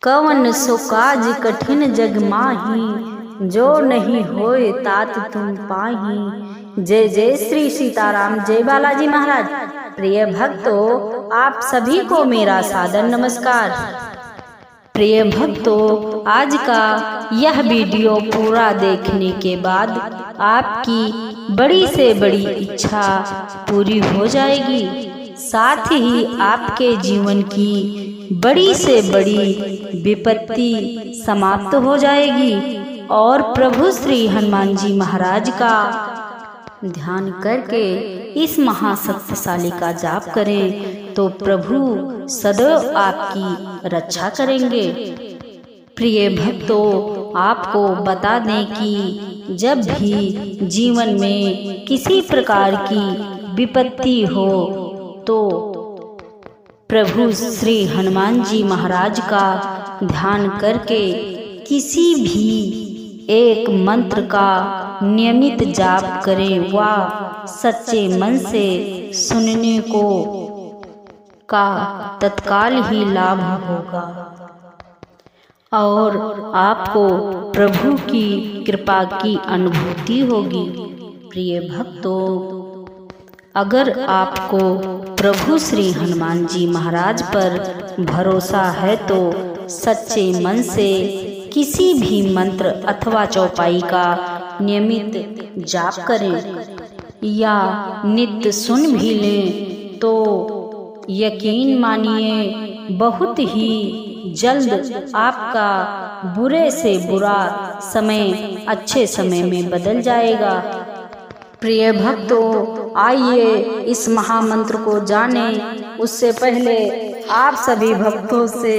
कवन सो काज कठिन जग माही, जो नहीं होए तात तुम पाही। जय जय श्री सीताराम, जय बालाजी महाराज। प्रिय भक्तों, आप सभी को मेरा सादर नमस्कार। प्रिय भक्तों, आज का यह वीडियो पूरा देखने के बाद आपकी बड़ी से बड़ी इच्छा पूरी हो जाएगी, साथ ही आपके जीवन की बड़ी से बड़ी विपत्ति समाप्त हो जाएगी और प्रभु श्री हनुमान जी महाराज का ध्यान करके इस महाशक्तिशाली का जाप करें तो प्रभु सदैव आपकी रक्षा करेंगे। प्रिय भक्तों, आपको बता दें कि जब भी जीवन में किसी प्रकार की विपत्ति हो तो प्रभु श्री हनुमान जी महाराज का ध्यान करके किसी भी एक मंत्र का नियमित जाप करें व सच्चे मन से सुनने को का तत्काल ही लाभ होगा और आपको प्रभु की कृपा की अनुभूति होगी। प्रिय भक्तों, अगर आपको प्रभु श्री हनुमान जी महाराज पर भरोसा है तो सच्चे मन से किसी भी मंत्र अथवा चौपाई का नियमित जाप करें या नित्य सुन भी लें तो यकीन मानिए बहुत ही जल्द आपका बुरे से बुरा समय अच्छे समय में बदल जाएगा। प्रिय भक्तों, आइए इस महामंत्र को जानें। उससे पहले आप सभी भक्तों से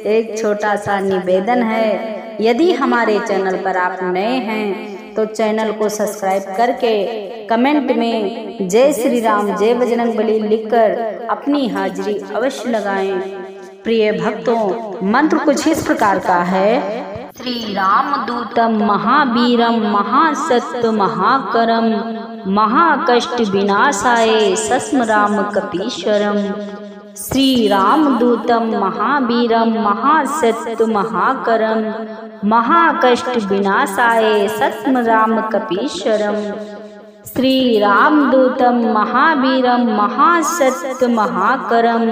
एक छोटा सा निवेदन है, यदि हमारे चैनल पर आप नए हैं तो चैनल को सब्सक्राइब करके कमेंट में जय श्री राम जय बजरंगबली लिखकर अपनी हाजिरी अवश्य लगाएं। प्रिय भक्तों, मंत्र कुछ इस प्रकार का है। श्री राम दूतम महावीरम महासत्व महाकरम महाकष्ट विनाशाय सस्मराम कपीश्वरम। श्री राम दूतम महावीरम महासत्व महाकरम महाकष्ट विनाशाय सस्मराम कपीश्वरम। श्री राम दूतम महावीरम महासत्व महाकरम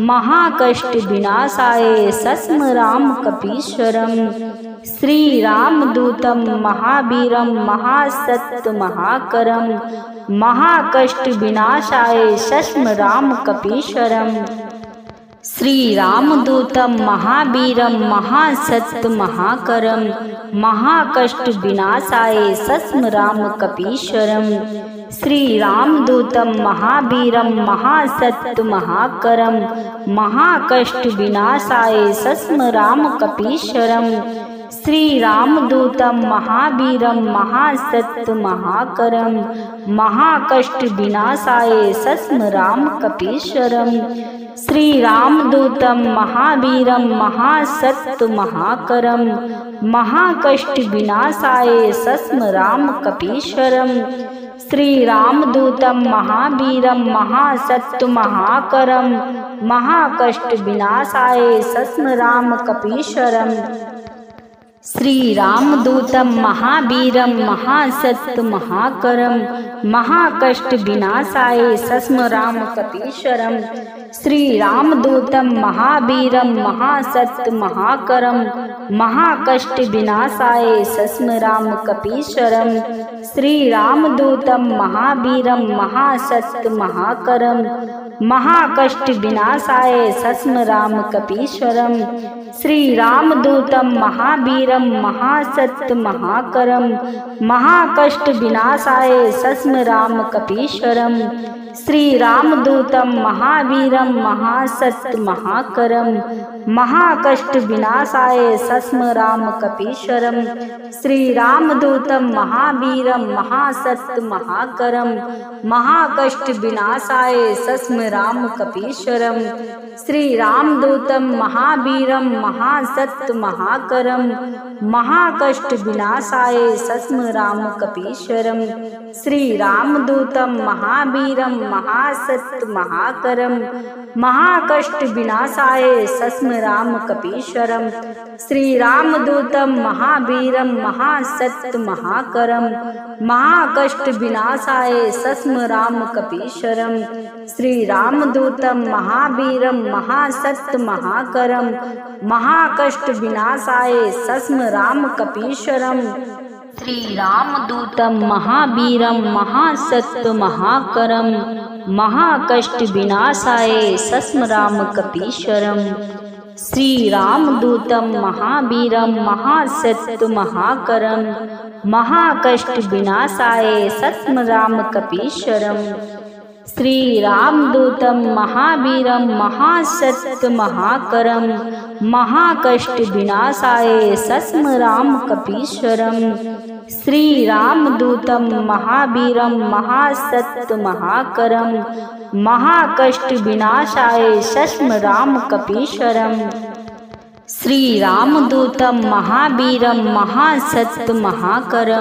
महाकष्ट विनाशाय सस्मराम कपीश्वरम। श्री राम दूतम महावीरम महासत्व महाकरम महाकष्ट विनाशाय सस्मराम कपीश्वरम। श्री राम दूतम महावीरम महासत्व महाकरम महाकष्ट विनाशाय सस्मराम कपीश्वरम। श्री राम दूतम महावीरम महासत्व महाकरम महाकष्ट विनाशाय सस्मराम कपीश्वरम। श्री राम दूतम महावीरम महासत्व महाकरम महाकष्ट विनाशाय सस्मराम कपीश्वरम। श्री राम दूतम महावीरम महासत्व महाकरम महाकष्ट विनाशाय सस्मराम कपीश्वरम। श्री राम दूतम महावीरम महासत्व महाकरम महाकष्ट विनाशाय सस्मराम कपीश्वरम। श्री राम दूतम महावीरम महासत्व महाकरम महाकष्ट विनाशाय सस्मराम कपीश्वरम। श्री राम दूतम महावीरम महासत्व महाकरम महाकष्ट विनाशाय सस्मराम कपीश्वरम। श्री राम दूतम महावीरम महासत्व महाकरम महाकष्ट विनाशाय सस्मराम कपीश्वरम। श्री राम दूतम महावीरम महासत्व महाकरम महाकष्ट विनाशाय सस्मराम कपीश्वरम। श्री राम दूतम महावीरम महासत्व महाकरम महाकष्ट विनाशाय सस्मराम कपीश्वरम। श्री राम दूतम महावीरम महासत्व महाकरम महाकष्ट विनाशाय सस्मराम कपीश्वरम। श्री राम दूतम महावीरम महासत्व महाकरम महाकष्ट विनाशाय सस्म राम कपीश्वरम। श्री रामदूतम महावीरम महासत्य महाकरम महाकष्ट विनाशाय सस्म राम कपीश्वरम। श्री रामदूतम महावीरम महासत्य महाकरम महाकष्ट विनाशाय सस्म राम कपीश्वरम। श्री रामदूतम महावीरम महासत्य महाकरम महाकष्ट विनाशाय सस्म राम कपीश्वरम। श्री रामदूतम महावीरम महासत्य महाकरम महाकष्ट विनाशाय सस्म राम कपीश्वरम। श्री रामदूतम महावीरम महासत्य महाकरम महाकष्ट विनाशाय सस्म राम कपीश्वरम। श्री रामदूतम महावीरम महासत्य महाकरम महाकष्ट विनाशाय सस्म राम कपीश्वरम। श्री रामदूतम महावीरम महासत्य महाकरम महाकष्ट विनाशाय सस्म राम कपीश्वरम। श्री रामदूतम महावीरम महासत्य महाकरम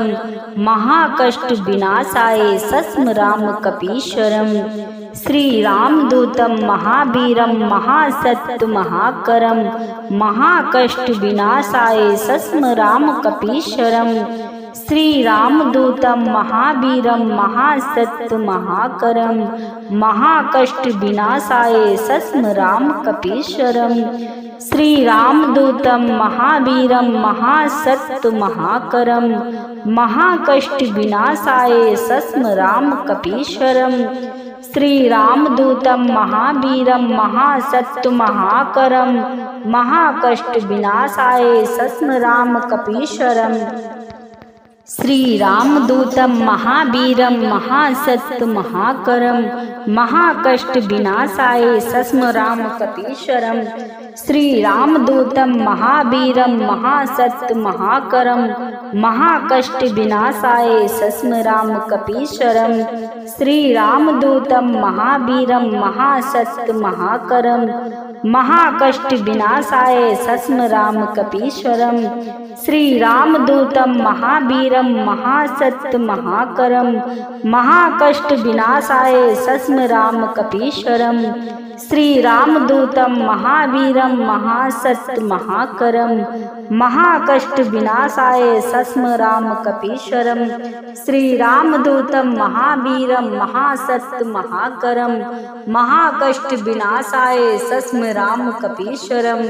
महाकष्ट विनाशाय सस्म राम कपीश्वरम। श्री रामदूतम महावीरम महासत्य महाकरम महाकष्ट विनाशाय सस्म राम कपीश्वरम। श्री रामदूतम महावीरम महासत्य महाकरम महाकष्ट विनाशाय सस्म राम कपीश्वरम। श्री रामदूतम महावीरम महासत्य महाकरम महाकष्ट विनाशाय सस्म राम कपीश्वरम। श्री रामदूतम महावीरम महासत्य महाकरम महाकष्ट विनाशाय सस्म राम कपीश्वरम। श्री रामदूतम महावीरम महासत्य महाकरम महाकष्ट विनाशाय सस्म राम कपीश्वरम। श्री रामदूतम महावीरम महासत्य महाकरम महाकष्ट विनाशाय सस्म राम कपीश्वरम। श्री रामदूतम महावीरम महासत्य महाकरम महाकष्ट विनाशाय सस्म राम कपीश्वरम। श्री रामदूतम महावीरम महासत्य महाकरम महाकष्ट विनाशाय सस्म राम कपीश्वरम। श्री रामदूतम महावीरम महासत्य महाकरम महाकष्ट विनाशाय सस्म राम कपीश्वरम। श्री रामदूतम महावीरम महासत्य महाकरम महाकष्ट विनाशाय सस्म राम कपीश्वरम।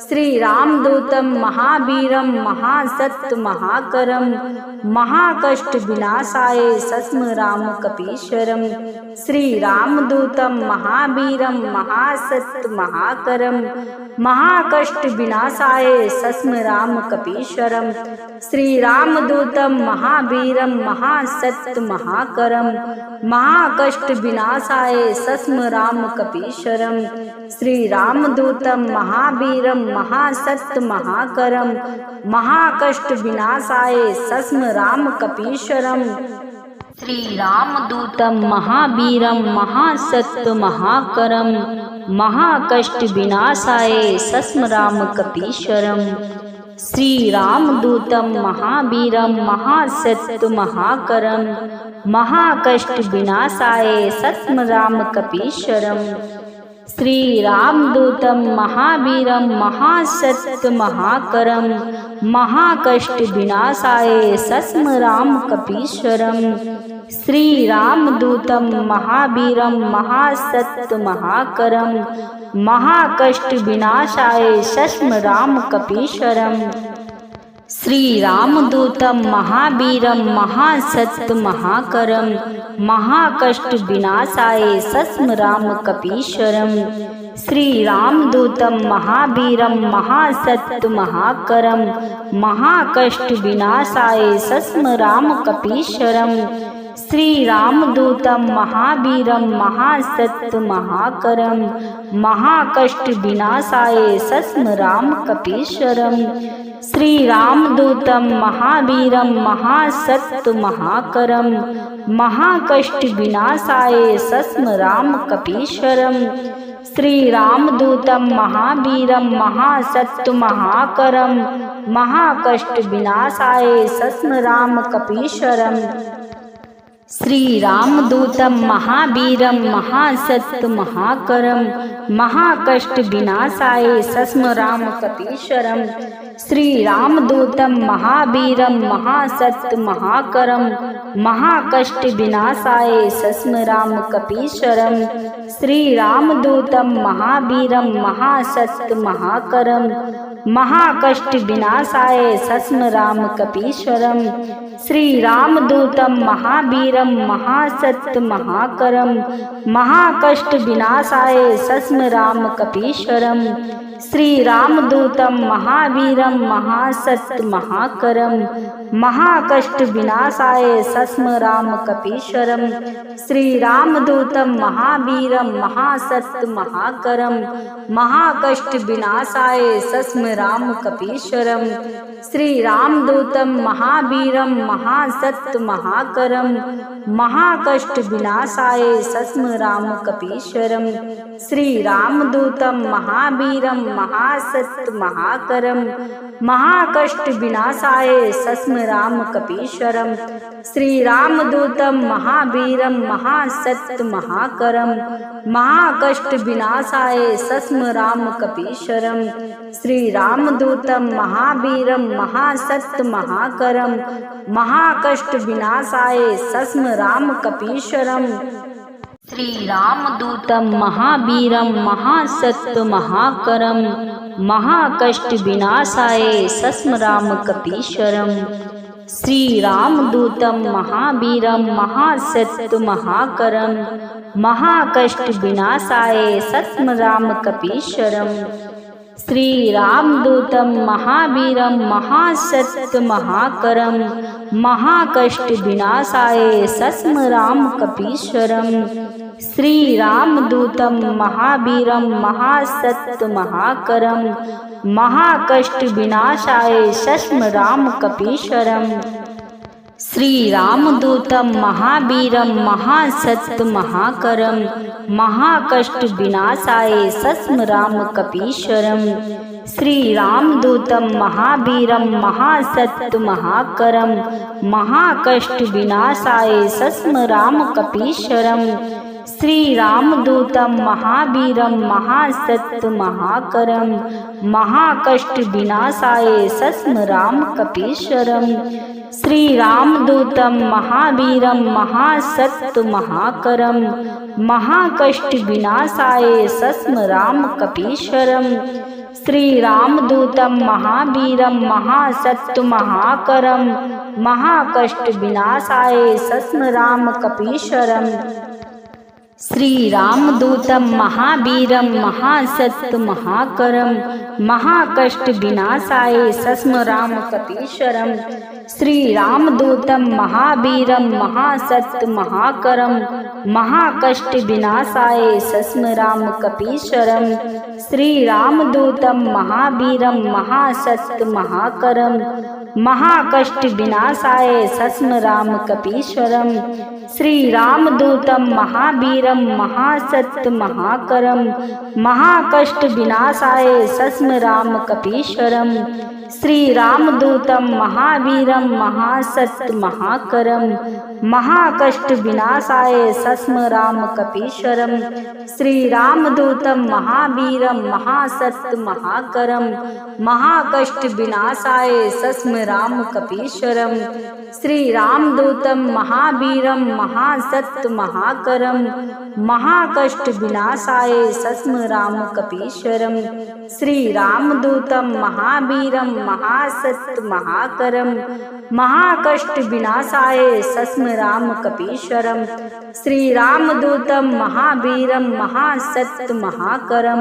श्री रामदूतम महावीरम महासत्य महाकरम महाकष्ट विनाशाय सस्म राम कपीश्वरम। श्री रामदूतम महावीरम महासत्य महाकरम महाकष्ट विनाशाय सस्म राम कपीश्वरम। श्री रामदूतम महावीरम महासत्य महाकरम महाकष्ट विनाशाय सस्म राम कपीश्वरम। श्री रामदूतम महावीरम महासत्य महाकरम महाकष्ट विनाशाय सस्म राम कपीश्वरम। श्री रामदूतम महावीरम महासत्य महाकरम महाकष्ट विनाशाय सस्म राम कपीश्वरम। श्री रामदूतम महावीरम महासत्य महाकरम महाकष्ट विनाशाय सस्म राम कपीश्वरम। श्री रामदूतम महावीरम महासत्य महाकरम महाकष्ट विनाशाय सस्म राम कपीश्वरम। श्री रामदूतम महावीरम महासत्य महाकरम महाकष्ट विनाशाय सस्म राम कपीश्वरम। श्री रामदूतम महावीरम महासत्य महाकरम महाकष्ट विनाशाय सस्म राम कपीश्वरम। श्री रामदूतम महावीरम महासत्य महाकरम महाकष्ट विनाशाय सस्म राम कपीश्वरम। श्री रामदूतम महावीरम महासत्य महाकरम महाकष्ट विनाशाय सस्म राम कपीश्वरम। श्री रामदूतम महावीरम महासत्य महाकरम महाकष्ट विनाशाय सस्म राम कपीश्वरम। श्रीरामदूतं महावीरं महासत्तु महाकरं महाकष्टविनाशाय सस्मरामकपीश्वरम्। श्रीरामदूतं महावीरं महासत्तु महाकरं महाकष्टविनाशाय सस्मरामकपीश्वरम्। श्रीरामदूतं महावीरं महासत्तु महाकरं महाकष्टविनाशाय सस्मरामकपीश्वरम्। श्रीरामदूतं महावीरं महासत्तु महाकरं महाकष्टविनाशाय सस्मरामकपीश्वरम्। श्रीरामदूतं महावीरं महासत्तु महाकरं महाकष्टविनाशाय सस्मरामकपीश्वरम्। श्रीरामदूतं महावीरं महासत्तु महाकरं महाकष्टविनाशाय सस्मरामकपीश्वरम्। श्रीरामदूतं महावीरं महासत्तु महाकरं महाकष्टविनाशाय सस्मरामकपीश्वरम्। श्रीरामदूतं महावीरं महासत्तु महाकरं महाकष्टविनाशाय सस्मरामकपीश्वरम्। श्रीरामदूतं महावीरं महासत्तु महाकरं महाकष्टविनाशाय सस्मरामकपीश्वरम्। श्रीरामदूतं महावीरं महासत्तु महाकरं महाकष्टविनाशाय सस्मरामकपीश्वरम्। श्रीरामदूतं महावीरं महासत्तु महाकरं महाकष्टविनाशाय सस्मरामकपीश्वरम्। श्रीरामदूतं महावीरं महासत्तु महाकरं महाकष्टविनाशाय सस्मरामकपीश्वरम्। श्रीरामदूतं महावीरं महासत्तु महाकरं महाकष्टविनाशाय सस्मरामकपीश्वरम्। श्रीरामदूतं महावीरं महासत्तु महाकरं महाकष्टविनाशाय सस्मरामकपीश्वरम्। श्रीरामदूतं महावीरं महासत्तु महाकरं महाकष्टविनाशाय सस्मरामकपीश्वरम्। श्रीरामदूतं महावीरं महासत्तु महाकरं महाकष्टविनाशाय सस्मरामकपीश्वरम्। श्रीरामदूतं महावीरं महासत्तु महाकरं महाकष्टविनाशाय सस्मरामकपीश्वरम्। श्रीरामदूतं महावीरं महासत्तु महाकरं महाकष्टविनाशाय सस्मरामकपीश्वरम्। श्रीरामदूतं महावीरं महासत्तु महाकरं महाकष्टविनाशाय सस्मरामकपीश्वरम्। श्रीरामदूतं महावीरं महासत्तु महाकरं महाकष्टविनाशाय सस्मरामकपीश्वरम्। श्रीरामदूतं महावीरं महासत्तु महाकरं महाकष्टविनाशाय सस्मरामकपीश्वरम्। श्रीरामदूतं महावीरं महासत्तु महाकरं महाकष्टविनाशाय सस्मरामकपीश्वरम्। श्रीरामदूतं महावीरं महासत्तु महाकरं महाकष्टविनाशाय सस्मरामकपीश्वरम्। श्रीरामदूतं महावीरं महासत्तु महाकरं महाकष्टविनाशाय सस्मरामकपीश्वरम्। श्रीरामदूतं महावीरं महासत्तु महाकरं महाकष्टविनाशाय सस्मरामकपीश्वरम्। श्रीरामदूतं महावीरं महासत्तु महाकरं महाकष्टविनाशाय सस्मरामकपीश्वरम्। श्रीरामदूतं महावीरं महासत्तु महाकरं महाकष्टविनाशाय सस्मरामकपीश्वरम्। श्रीरामदूतं महावीरं महासत्तु महाकरं महाकष्टविनाशाय सस्मरामकपीश्वरम्। श्रीरामदूतं महावीरं महासत्तु महाकरं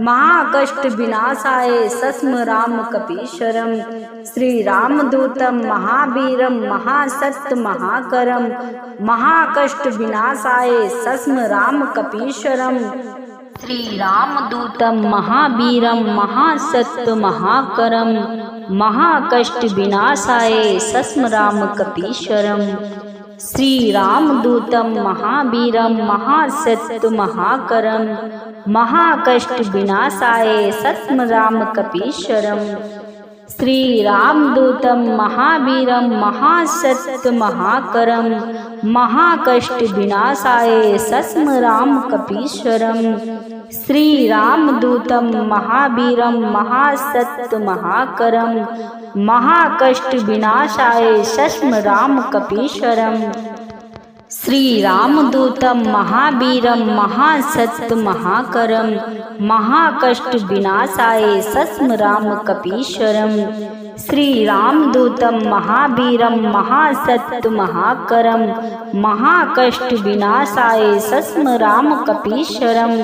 महाकष्टविनाशाय सस्मरामकपीश्वरम्। श्रीरामदूतं महावीरं महासत्तु महाकरं महाकष्टविनाशाय सस्मरामकपीश्वरम्। श्रीरामदूतं महावीरं महासत्तु महाकरं महाकष्टविनाशाय सस्मरामकपीश्वरम्। श्रीरामदूतं महावीरं महासत्तु महाकरं महाकष्ट विनाशाय सस्म राम कपीश्वरम। श्री रामदूतं महावीरं महासत्य महाकरं महाकष्ट विनाशाय सस्म राम कपीश्वरम। श्री रामदूतं महावीरं महासत्य महाकरं महाकष्ट विनाशाय सस्म राम कपीश्वरम। श्री रामदूतं महावीरं महासत्य महाकरं महाकष्ट विनाशाय सस्म राम कपीश्वरम। श्री रामदूतं महावीरं महासत्य महाकरं महाकष्ट विनाशाय सस्म राम कपीश्वरम।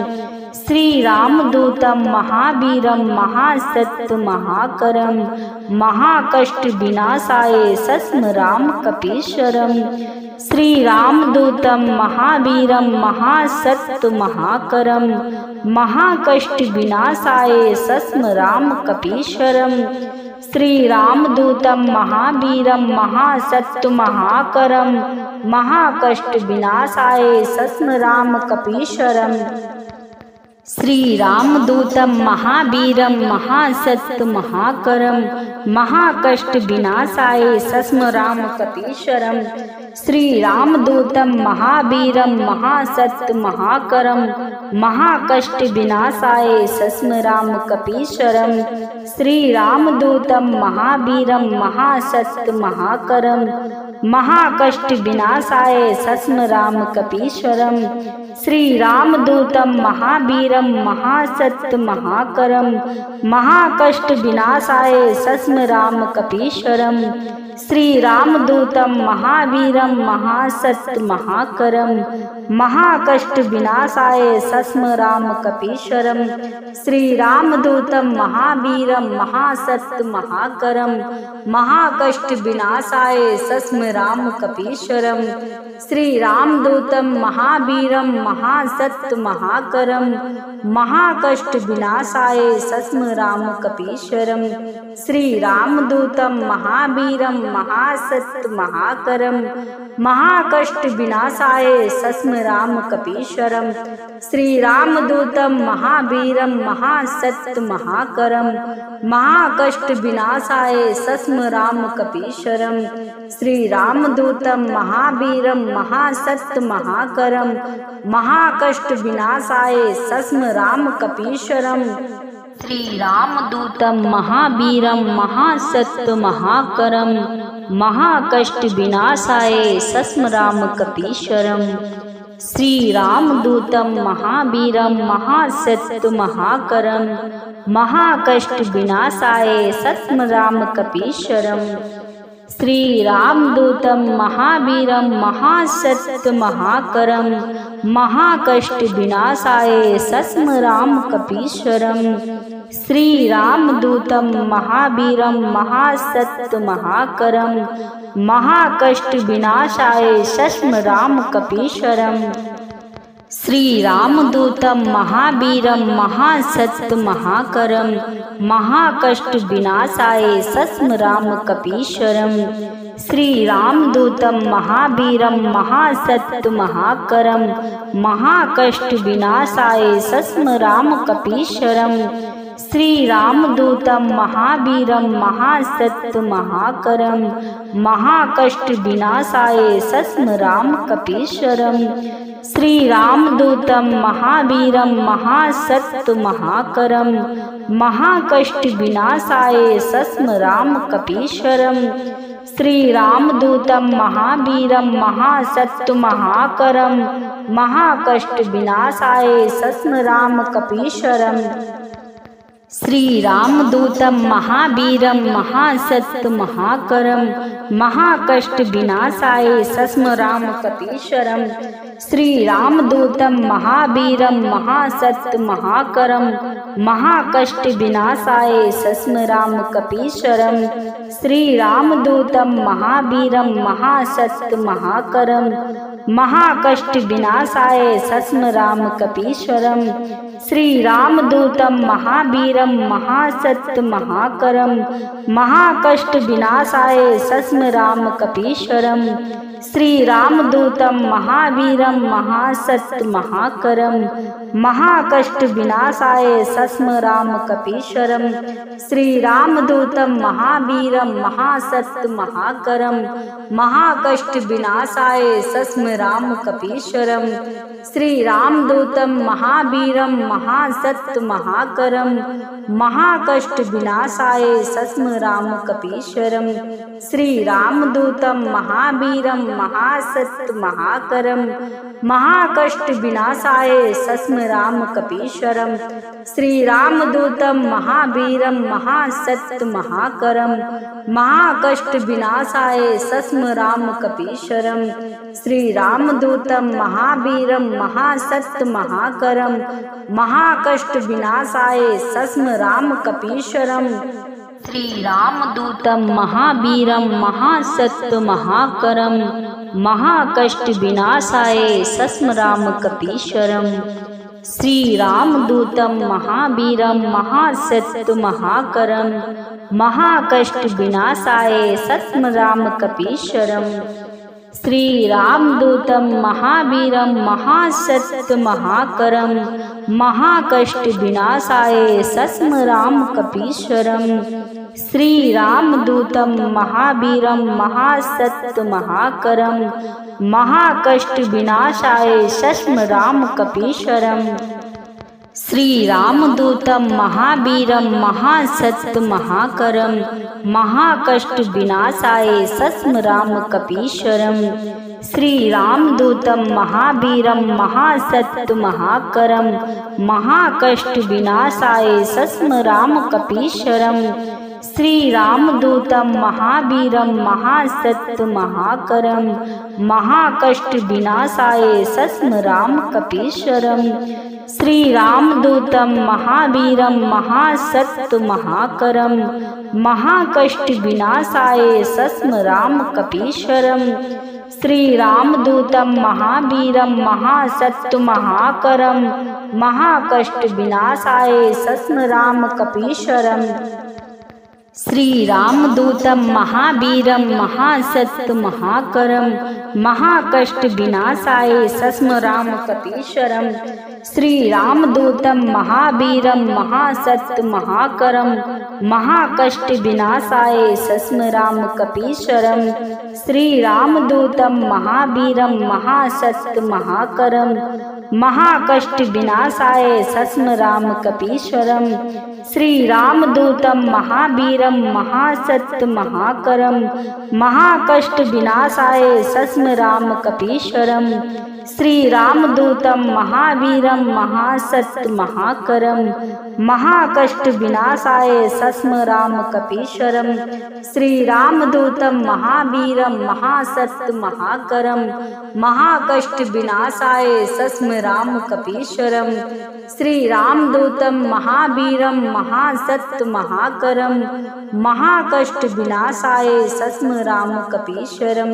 श्री रामदूतं महावीरं महासत्य महाकरं महाकष्ट विनाशाय सस्म राम कपीश्वरम। श्री रामदूतं महावीरं महासत्य महाकरं महाकष्ट विनाशाय सस्म राम कपीश्वरम। श्री रामदूतं महावीरं महासत्य महाकरं महाकष्ट विनाशाय सस्म राम कपीश्वरम। श्री रामदूतं महावीरं महासत्य महाकरं महाकष्ट विनाशाय सस्म राम कपीश्वरम। श्री रामदूतं महावीरं महासत्य महाकरं महाकष्ट विनाशाय सस्म राम कपीश्वरम। श्री रामदूतं महावीरं महासत्य महाकरं महाकष्ट विनाशाय सस्म राम कपीश्वरम। श्री रामदूतं महावीरं महासत्य महाकरं महाकष्ट विनाशाय सस्म राम कपीश्वरम। श्री रामदूतं महावीरं महासत्य महाकरं महाकष्ट विनाशाय सस्म राम कपीश्वरम। श्री रामदूतं महावीरं महासत्य महाकरं महाकष्ट विनाशाय सस्म राम कपीश्वरम। श्री रामदूतं महावीरं महासत्य महाकरं महाकष्ट विनाशाय सस्म राम कपीश्वरम। श्री रामदूतं महावीरं महासत्य महाकरं महाकष्ट विनाशाय सस्म राम कपीश्वरम। श्री रामदूतं महावीरं महासत्य महाकरं महाकष्ट विनाशाय सस्म राम कपीश्वरम। श्री रामदूतं महावीरं महासत्य महाकरं महाकष्ट विनाशाय सस्म राम कपीश्वरम। श्री रामदूतं महावीरं महासत्य महाकरं महाकष्ट विनाशाय सस्म राम कपीश्वरम। श्री रामदूतं महावीरं महासत्य महाकरं महाकष्ट विनाशाय सस्म राम कपीश्वरम। श्री रामदूतं महावीरं महासत्य महाकरं महाकष्ट विनाशाय सस्म राम कपीश्वरम। श्री रामदूतं महावीरं महासत्य महाकरं महाकष्ट विनाशाय सस्म राम कपीश्वरम। श्री रामदूतं महावीरं महासत्य महाकरं महाकष्ट विनाशाय सस्म राम कपीश्वरम। श्री रामदूतं महावीरं महासत्य महाकरं महाकष्ट विनाशाय सस्म राम कपीश्वरम। श्री रामदूतं महावीरं महासत्य महाकरं महाकष्ट विनाशाय सस्म राम कपीश्वरम। श्री रामदूतं महावीरं महासत्य महाकरं महाकष्ट विनाशाय सस्म राम कपीश्वरम। श्री रामदूतं महावीरं महासत्य महाकरं महाकष्ट विनाशाय सस्म राम कपीश्वरम। श्री रामदूतं महावीरं महासत्य महाकरं महाकष्ट विनाशाय सस्म राम कपीश्वरम। श्री रामदूतं महावीरं महासत्य महाकरं महाकष्ट विनाशाय सस्म राम कपीश्वरम। श्री रामदूतं महावीरं महासत्य महाकरं महाकष्ट विनाशाय सस्म राम कपीश्वरम। श्री रामदूतम महावीरम महासत्य महाकरम। महाकष्ट विनाशाय सस्म राम कपीश्वरम। श्री रामदूतम महावीरम महासत्य महाकरम। महाकष्ट विनाशाय सस्म राम कपीश्वरम। श्री रामदूतम महावीरम महासत्य महाकरम। महाकष्ट विनाशाय सस्म राम कपीश्वरम। श्री रामदूतम महावीरम महासत्य महाकरम। महाकष्ट विनाशाय सस्म राम कपीश्वरम। श्री रामदूतम महावीरम महासत्य महाकरम। महाकष्ट विनाशाय सस्म राम कपीश्वरम। श्री रामदूतम महावीरम महासत्य महाकरम। महाकष्ट विनाशाय सस्म राम कपीश्वरम। श्री रामदूतम महावीरम महासत्य महाकरम। महाकष्ट विनाशाय सस्म राम कपीश्वरम। श्री रामदूतम महावीरम महासत्य महाकरम। महाकष्ट विनाशाय सस्म राम कपीश्वरम। श्री रामदूतम महावीरम महासत्य महाकरम। महाकष्ट विनाशाय सस्म राम कपीश्वरम। श्री रामदूतम महावीरम महासत्य महाकरम। महाकष्ट विनाशाय सस्म राम कपीश्वरम। श्री रामदूतम महावीरम महासत्य महाकरम। महाकष्ट विनाशाय सस्म राम कपीश्वरम। श्री रामदूतम महावीरम महासत्य महाकरम। महाकष्ट विनाशाय सस्म राम कपीश्वरम। श्री रामदूतम महावीरम महासत्य महाकरम। महाकष्ट विनाशाय सस्म राम कपीश्वरम। श्री रामदूतम महावीरम महासत्य महाकरम। महाकष्ट विनाशाय सस्म राम कपीश्वरम। श्री रामदूतम महावीरम महासत्य महाकरम। महाकष्ट विनाशाय सस्म राम कपीश्वरम। श्री रामदूतम महावीरम महासत्य महाकरम। महाकष्ट विनाशाय सस्म राम कपीश्वरम। श्री रामदूतम महावीरम महासत्य महाकरम। महाकष्ट विनाशाय सस्म राम कपीश्वरम। श्री रामदूतम महावीरम महासत्य महाकरम। महाकष्ट विनाशाय सस्म राम कपीश्वरम। श्री रामदूतम महावीरम महासत्य महाकरम। महाकष्ट विनाशाय सस्म राम कपीश्वरम। श्री रामदूतम महावीरम महासत्य महाकरम। महाकष्ट विनाशाय सस्म राम कपीश्वरम। श्री रामदूतम महावीरम महासत्य महाकरम। महाकष्ट विनाशाय सस्म राम कपीश्वरम। श्री रामदूतम महावीरम महासत्य महाकरम। महाकष्ट विनाशाय सस्म राम कपीश्वरम। श्री रामदूतम महावीरम महासत्य महाकरम। महाकष्ट विनाशाय सस्म राम कपीश्वरम।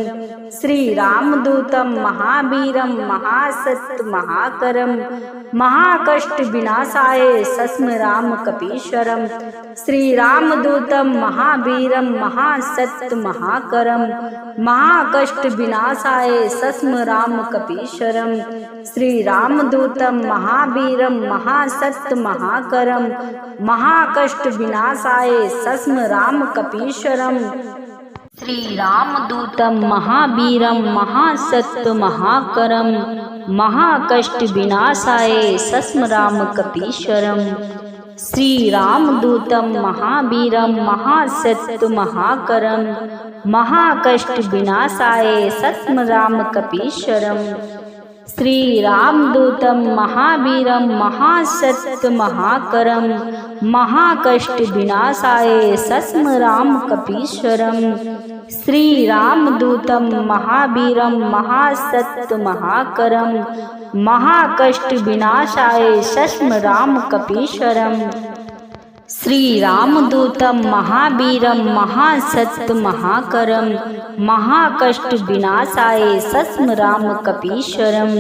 श्री रामदूतम महावीरम महासत्य महाकरम। महाकष्ट विनाशाय सस्म राम कपीश्वरम। श्री रामदूतम महावीरम महासत्य महाकरम। महाकष्ट विनाशाय सस्म राम कपीश्वरम। श्री रामदूतम महावीरम महासत्य महाकरम। महाकष्ट विनाशाय सस्म राम कपीश्वरम। श्री रामदूतम महावीरम महासत्य महाकरम। महाकष्ट विनाशाय सस्म राम कपीश्वरम। श्री रामदूतम महावीरम महासत्य महाकरम। महाकष्ट विनाशाय सस्म राम कपीश्वरम। श्री रामदूतम महावीरम महासत्य महाकरम। महाकष्ट विनाशाय सस्म राम कपीश्वरम। श्री रामदूतम महावीरम महासत्य महाकरम। महाकष्ट विनाशाय सस्म राम कपीश्वरम। श्रीरामदूतं महावीरं महासत्य महाकरं महाकष्टविनाशाय सस्मरामकपीश्वरम्।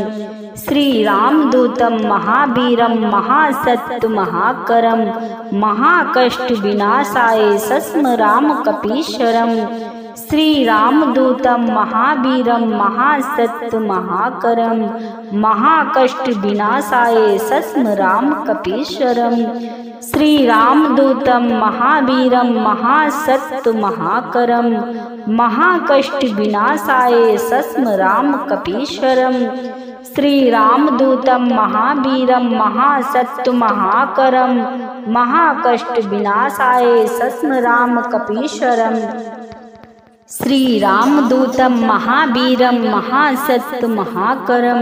श्रीरामदूतं महावीरं महासत्य महाकरं महाकष्टविनाशाय सस्मरामकपीश्वरम्। श्रीरामदूतं महावीरं महासत्य महाकरं महाकष्टविनाशाय सस्मरामकपीश्वरम्। श्रीरामदूतं महावीरं महासत्य महाकरं महाकष्टविनाशाय सस्मरामकपीश्वरम्। श्रीरामदूतं महावीरं महासत्य महाकरं महाकष्टविनाशाय सस्मरामकपीश्वरम्। श्रीरामदूतं महावीरं महासत्य महाकरं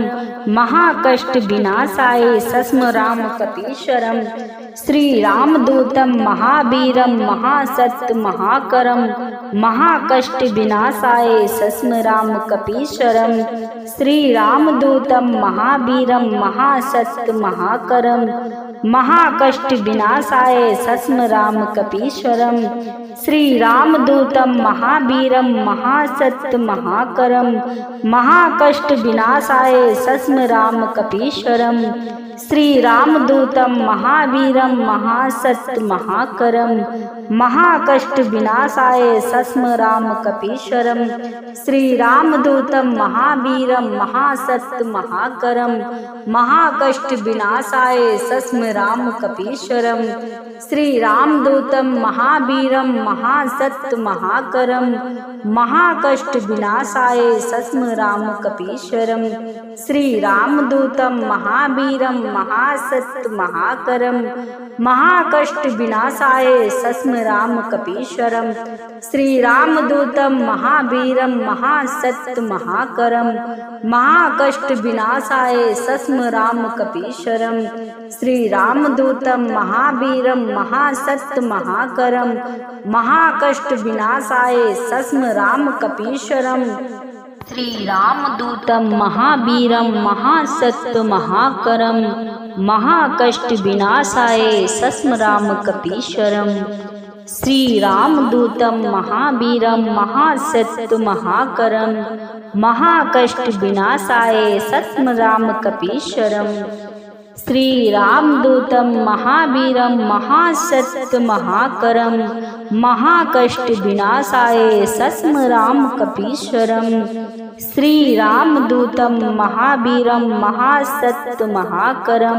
महाकष्टविनाशाय सस्मरामकपीश्वरम्। श्रीरामदूतं महावीरं महासत्य महाकरं महाकष्टविनाशाय सस्मरामकपीश्वरम्। श्रीरामदूतं महावीरं महासत्य महाकरं महाकष्टविनाशाय सस्मरामकपीश्वरम्। श्रीरामदूतं महावीरं महासत्य महाकरं महाकष्टविनाशाय सस्मरामकपीश्वरम्। श्रीरामदूतं महावीरं महासत्य महाकरं महाकष्टविनाशाय सस्मरामकपीश्वरम्। श्रीरामदूतं महावीरं महासत्य महाकरं महाकष्टविनाशाय सस्मरामकपीश्वरम्। श्रीरामदूतं महावीरं महासत्य महाकरं महाकष्टविनाशाय सस्मरामकपीश्वरम्। श्रीरामदूतं महावीरं महासत्य महाकरं महाकष्टविनाशाय सस्मरामकपीश्वरम्। श्रीरामदूतं महावीरं महासत्य महाकरं महाकष्टविनाशाय सस्मरामकपीश्वरम्। श्रीरामदूतं महावीरं महासत्य महाकरं महाकष्टविनाशाय सस्मरामकपीश्वरम्। श्रीरामदूतं महावीरं महासत्य महाकरं महाकष्टविनाशाय सस्मरामकपीश्वरम्। श्रीरामदूतं महावीरं महासत्य महाकरं महाकष्टविनाशाय सस्मरामकपीश्वरम्। श्रीरामदूतं महावीरं महासत्य महाकरं महाकष्टविनाशाय सस्मरामकपीश्वरम्। श्रीरामदूतं महावीरं महासत्य महाकरं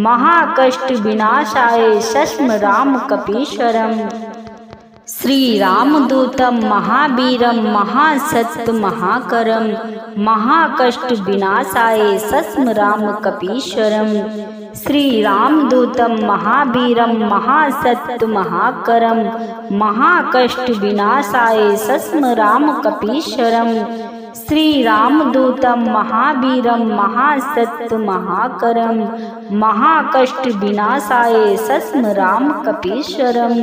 महाकष्टविनाशाय सस्मरामकपीश्वरम्। श्रीरामदूतं महावीरं महासत्य महाकरं महाकष्टविनाशाय सस्मरामकपीश्वरम्। श्रीरामदूतं महावीरं महासत्य महाकरं महाकष्टविनाशाय सस्मरामकपीश्वरम्। श्रीरामदूतं महावीरं महासत्य महाकरं महाकष्टविनाशाय सस्मरामकपीश्वरम्।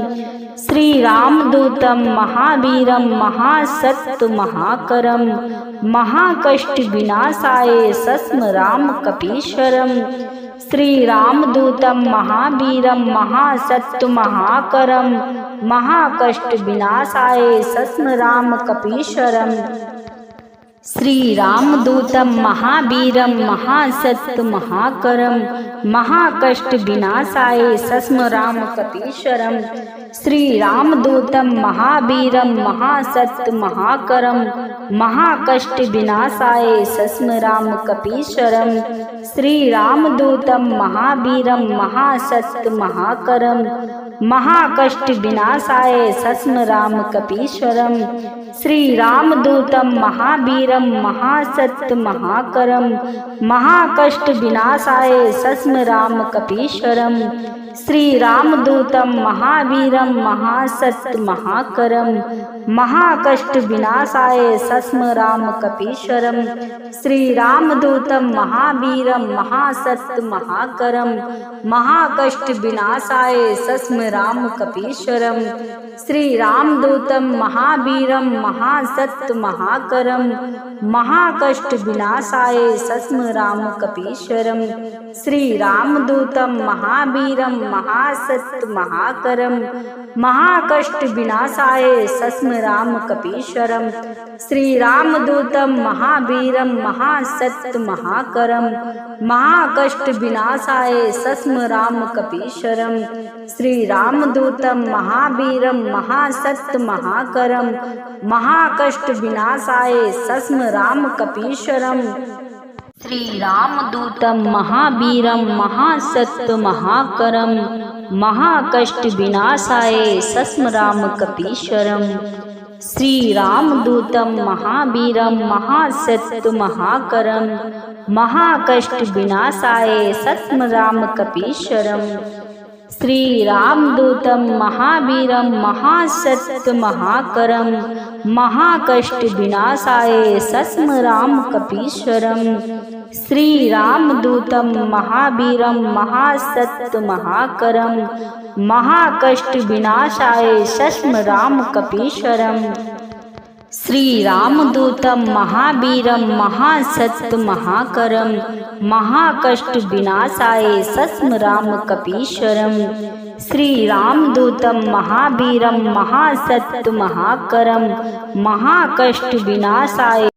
श्रीरामदूतं महावीरं महासत्य महाकरं महाकष्टविनाशाय सस्मरामकपीश्वरम्। श्रीरामदूतं महावीरं महासत्य महाकरं महाकष्टविनाशाय सस्मरामकपीश्वरम्। श्रीरामदूतं महावीरं महासत्य महाकरं महाकष्टविनाशाय सस्मरामकपीश्वरम्। श्रीरामदूतं महावीरं महासत्य महाकरं महाकष्टविनाशाय सस्मरामकपीश्वरम्। श्रीरामदूतं महावीरं महासत्य महाकरं महाकष्टविनाशाय सस्मरामकपीश्वरम्। श्रीरामदूतं महावीरं महासत्य महाकरं महाकष्टविनाशाय सस्मरामकपीश्वरम्। श्रीरामदूतं महावीरं महासत्य महाकरं महाकष्टविनाशाय सस्मरामकपीश्वरम्। श्रीरामदूतं महावीरं महासत्य महाकरं महाकष्टविनाशाय सस्मरामकपीश्वरम्। राम कपीश्वरम। श्री रामदूतम महावीरम महासत्त महाकरम महाकष्ट विनाशाय सस्म राम कपीश्वरम। श्री रामदूतम महावीरम महासत्त महाकरम महाकष्ट विनाशाय सस्म राम कपीश्वरम। श्री रामदूतम महावीरम महासत्त महाकरम महाकष्ट विनाशाय सस्म राम कपीश्वरम। श्री रामदूतम महावीरम महासत्त महाकरम महाकष्ट विनाशाय सस्म राम कपीश्वरम। श्री रामदूतम महावीरम महासत्त महाकरम महाकष्ट विनाशाय सस्म राम कपीश्वरम। श्री रामदूतम महावीरम महासत्त महाकरम महाकष्ट विनाशाय सस्म राम कपीश्वरम। श्री रामदूतम महावीरम महासत्त महाकरम महाकष्ट विनाशाय सस्म राम कपीश्वरम। श्री रामदूतम महावीरम महासत्त महाकरम महाकष्ट विनाशाय सस्म राम कपीश्वरम। श्री रामदूतम महावीरम महासत्त महाकरम महाकष्ट विनाशाय सस्म राम कपीश्वरम। श्री रामदूतम महावीरम महासत्त महाकरम महाकष्ट विनाशाय